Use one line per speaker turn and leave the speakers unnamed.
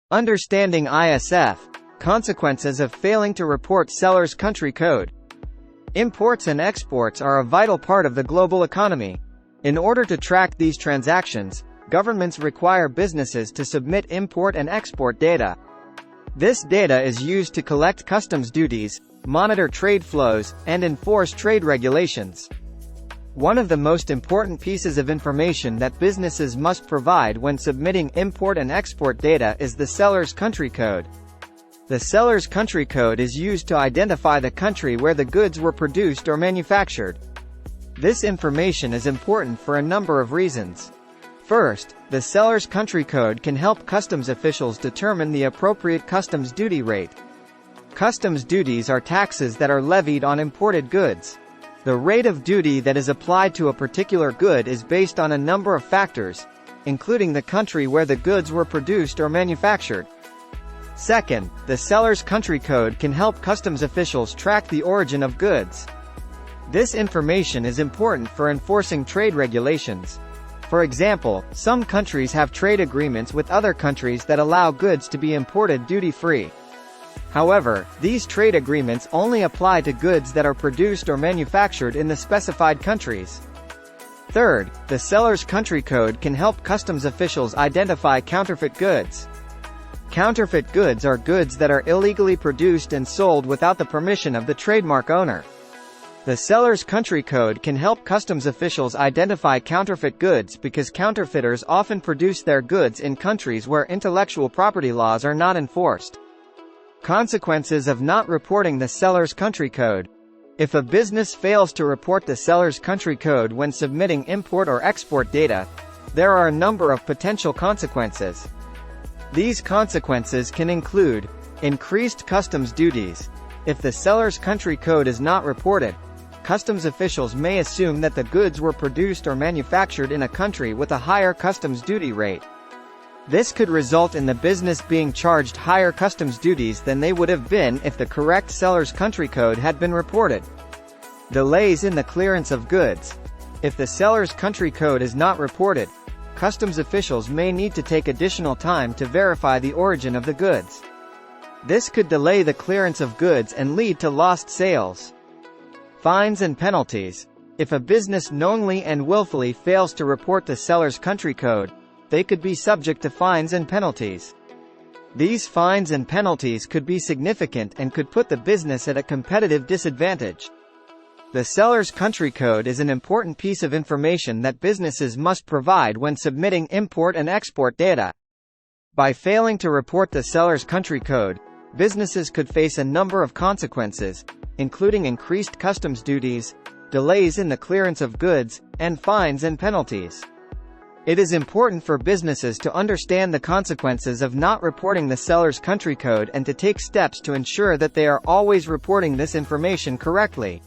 Understanding ISF. Consequences of failing to report seller's country code. Imports and exports are a vital part of the global economy. In order to track these transactions, governments require businesses to submit import and export data. This data is used to collect customs duties, monitor trade flows, and enforce trade regulations. One of the most important pieces of information that businesses must provide when submitting import and export data is the seller's country code. The seller's country code is used to identify the country where the goods were produced or manufactured. This information is important for a number of reasons. First, the seller's country code can help customs officials determine the appropriate customs duty rate. Customs duties are taxes that are levied on imported goods. The rate of duty that is applied to a particular good is based on a number of factors, including the country where the goods were produced or manufactured. Second, the seller's country code can help customs officials track the origin of goods. This information is important for enforcing trade regulations. For example, some countries have trade agreements with other countries that allow goods to be imported duty-free. However, these trade agreements only apply to goods that are produced or manufactured in the specified countries. Third, the seller's country code can help customs officials identify counterfeit goods. Counterfeit goods are goods that are illegally produced and sold without the permission of the trademark owner. The seller's country code can help customs officials identify counterfeit goods because counterfeiters often produce their goods in countries where intellectual property laws are not enforced. Consequences of not reporting the seller's country code. If a business fails to report the seller's country code when submitting import or export data, there are a number of potential consequences. These consequences can include increased customs duties. If the seller's country code is not reported, customs officials may assume that the goods were produced or manufactured in a country with a higher customs duty rate. This could result in the business being charged higher customs duties than they would have been if the correct seller's country code had been reported. Delays in the clearance of goods. If the seller's country code is not reported, customs officials may need to take additional time to verify the origin of the goods. This could delay the clearance of goods and lead to lost sales. Fines and penalties. If a business knowingly and willfully fails to report the seller's country code, they could be subject to fines and penalties. These fines and penalties could be significant and could put the business at a competitive disadvantage. The seller's country code is an important piece of information that businesses must provide when submitting import and export data. By failing to report the seller's country code, businesses could face a number of consequences, including increased customs duties, delays in the clearance of goods, and fines and penalties. It is important for businesses to understand the consequences of not reporting the seller's country code and to take steps to ensure that they are always reporting this information correctly.